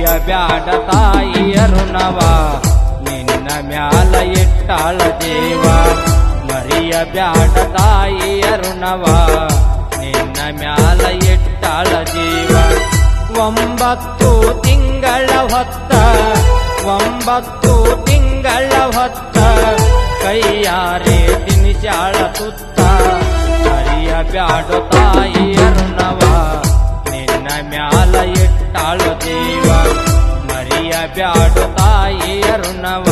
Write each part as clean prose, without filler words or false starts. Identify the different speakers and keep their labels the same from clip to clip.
Speaker 1: ಮರಿಯಬ್ಯಾಡ ತಾಯಿಯ ಋಣವ ನಿನ್ನ ಮ್ಯಾಲ ಇಟ್ಟಾಳ ಜೀವ ಮರಿಯಬ್ಯಾಡ ತಾಯಿಯ ಋಣವ ನಿನ್ನ ಮ್ಯಾಲ ಇಟ್ಟಾಳ ಜೀವ 9 ತಿಂಗಳ ಹೊತ್ತ 9 ತಿಂಗಳ ಹೊತ್ತ ಕೈಯಾರೆ ತಿನಿಸಾಳ ತುತ್ತ ಮರಿಯಬ್ಯಾಡ ತಾಯಿಯ ಋಣವ ನಿನ್ನ ಮ್ಯಾಲ ಇಟ್ಟಾಳ ಜೀವ ಮರಿಯಬ್ಯಾಡ ತಾಯಿಯ ಋಣವ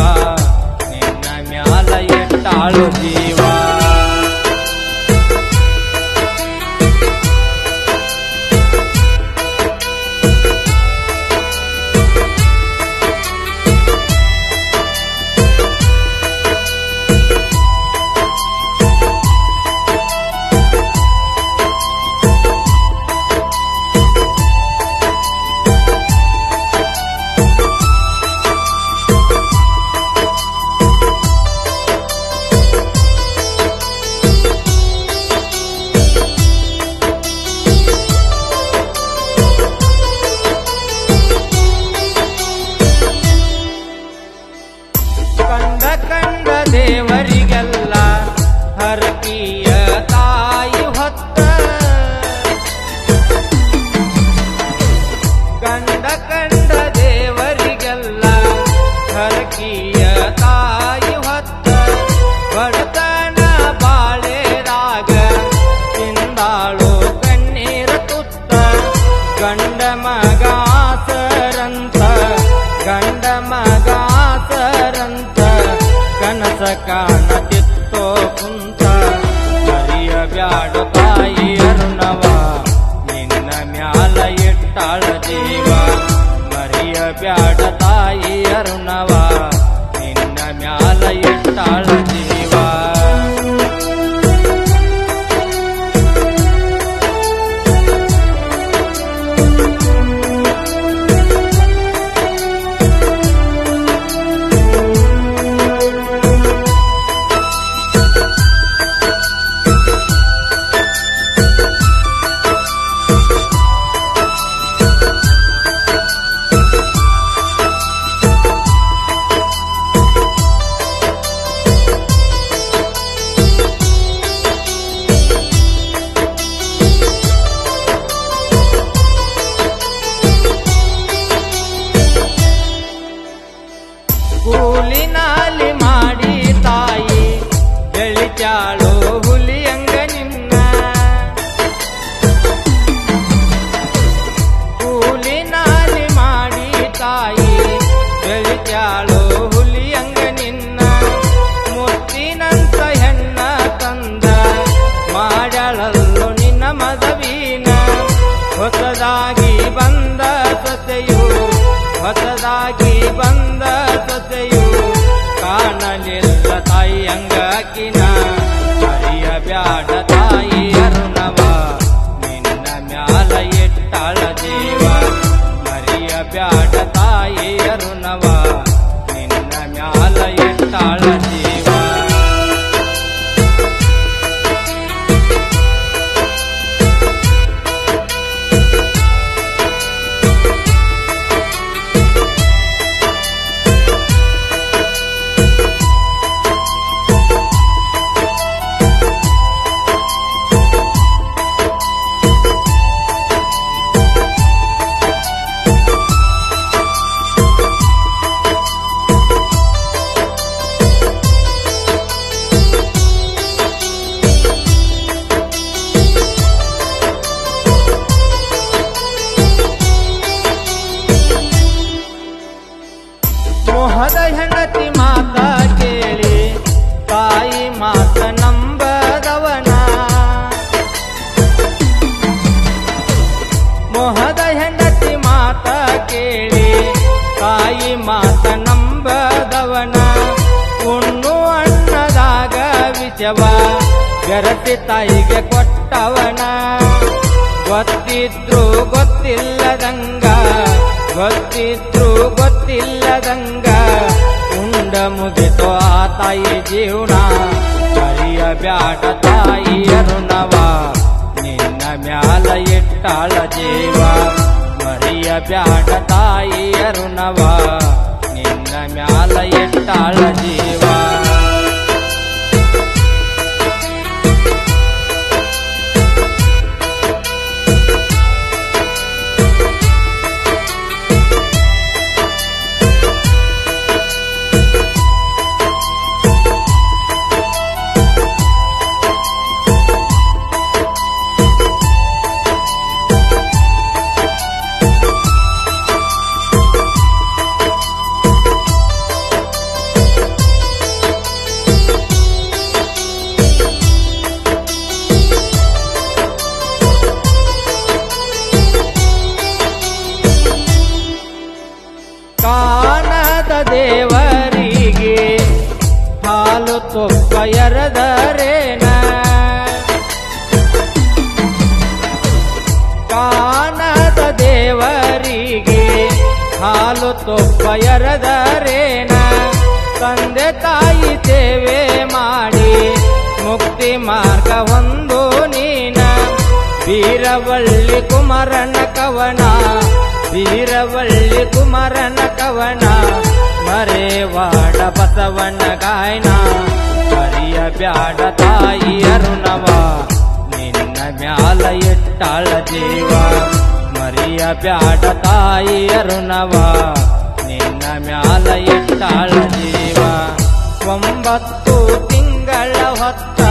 Speaker 1: ನಿನ್ನ ಮ್ಯಾಲ ಇಟ್ಟಾಳ ಜೀವ ಕಂಡ ದೇವರಿಗೆಲ್ಲ ಹರಕಿಯ ತಾಯಿ ಹೊತ್ತ ಕಂಡ ದೇವರಿಗೆಲ್ಲ ಹರಕಿಯ ತಾಯಿ ಹೊತ್ತ ಬಡತನ ಬಾಳೆರಾಗ ತಿಂದಾಳು ಕಣ್ಣೀರ ತುತ್ತ ಗಂಡ ಮಗಾಸರಂತ ಗಂಡ ಮಗಾಸರಂತ ಕನಸ ಕಾಣತಿತ್ತೋ ಕುಂತ ಮರಿಯಬ್ಯಾಡ ತಾಯಿಯ ಋಣವ ನಿನ್ನ ಮ್ಯಾಲ ಇಟ್ಟಾಳ ಜೀವ ಮರಿಯಬ್ಯಾಡ ತಾಯಿಯ ಋಣವ ನಿನ್ನ ಮ್ಯಾಲ ಇಟ್ಟಾಳ ಜೀವ ಕೂಲಿನಾಲಿ ಮಾಡಿ ತಾಯಿ ಬೆಳಿತಾಳು ಹುಲಿಯಂಗ ನಿನ್ನ ಕೂಲಿನಾಲಿ ಮಾಡಿ ತಾಯಿ ಬೆಳಿತಾಳು ಹುಲಿಯಂಗ ನಿನ್ನ ಮುತ್ತಿನಂತ ಹೆಣ್ಣ ತಂದ ಮಾಡಳಲ್ಲು ನಿನ್ನ ಮದವೀನ ಹೊಸದಾಗಿ ಬಂದ ಸತೆಯು ಹೊಸದಾಗಿ ಬಂದ ಸತೆಯು ಕಾಣಲಿಲ್ಲ ತಾಯಿಯಂಗಾಕಿನ ಮರಿಯಬ್ಯಾಡ ತಾಯಿಯ ಋಣವ ನಿನ್ನ ಮ್ಯಾಲ ಇಟ್ಟಾಳ ಜೀವ ಮರಿಯಬ್ಯಾಡ ತಾಯಿಯ ಋಣವ ನಿನ್ನ ಮ್ಯಾಲ ಇಟ್ಟಾಳ ಜೀವ ಮೋಹದ ಹೆಂಡತಿ ಮಾತ ಕೇಳಿ ತಾಯಿ ಮಾತ ನಂಬದವನ ಮೋಹದ ಹೆಂಡತಿ ಮಾತ ಕೇಳಿ ತಾಯಿ ಮಾತ ನಂಬದವನ ಉಣ್ಣು ಅನ್ನದಾಗ ವಿಷವ ಬೆರಸಿ ತಾಯಿಗೆ ಕೊಟ್ಟವನ ಗೊತ್ತಿದ್ರು ಗೊತ್ತಿಲ್ಲದಂಗ ಗೊತ್ತಿದ್ರು ಗೊತ್ತಿಲ್ಲದಂಗ ಉಂಡ ಮುಗಿತು ಆ ತಾಯಿ ಜೀವನ ಮರಿಯಬ್ಯಾಡ ತಾಯಿಯ ಋಣವ ನಿನ್ನ ಮ್ಯಾಲ ಇಟ್ಟಾಳ ಜೀವ ಮರಿಯ ಬ್ಯಾಡ ತಾಯಿಯ ಋಣವ ನಿನ್ನ ಮ್ಯಾಲ ಇಟ್ಟಾಳ ಜೀವ. ಕಾಣದ ದೇವರಿಗೆ ಹಾಲು ತುಪ್ಪ ಎರದರೇನ, ಕಾಣದ ದೇವರಿಗೆ ಹಾಲು ತುಪ್ಪ ಎರದರೇನ, ತಂದೆ ತಾಯಿ ಸೇವೆ ಮಾಡಿ ಮುಕ್ತಿ ಮಾರ್ಗ ಹೊಂದು ನೀನ. ವೀರವಳ್ಳಿ ಕುಮಾರನ ಕವನ, ವೀರವಳ್ಳಿ ಕುಮಾರನ ಕವನ, ಮರೇವಾಡ ಬಸವನ ಗಾಯನ. ಮರಿಯ ಬ್ಯಾಡ ತಾಯಿಯ ಋಣವ ನಿನ್ನ ಮ್ಯಾಲ ಇಟ್ಟಾಳ ಜೀವ. ಮರಿಯ ಬ್ಯಾಡ ತಾಯಿಯ ಋಣವ ನಿನ್ನ ಮ್ಯಾಲ ಇಟ್ಟಾಳ ಜೀವ. 9 ತಿಂಗಳ ಹೊತ್ತ,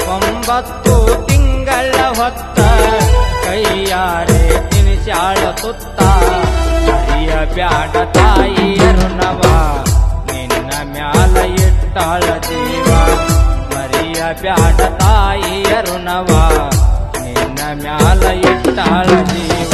Speaker 1: 9 ತಿಂಗಳ ಹೊತ್ತ ಕೈಯಾರೆ ತಿನಿಸಾಳ ತುತ್ತ. ಮರಿಯ ಬ್ಯಾಡ ತಾಯಿಯ ಋಣವ ನಿನ್ನ ಮ್ಯಾಲ ಇಟ್ಟಾಳ ಜೀವ. ಮರಿಯ ಬ್ಯಾಡ ತಾಯಿಯ ಋಣವ ನಿನ್ನ ಮ್ಯಾಲ ಇಟ್ಟಾಳ ಜೀವ.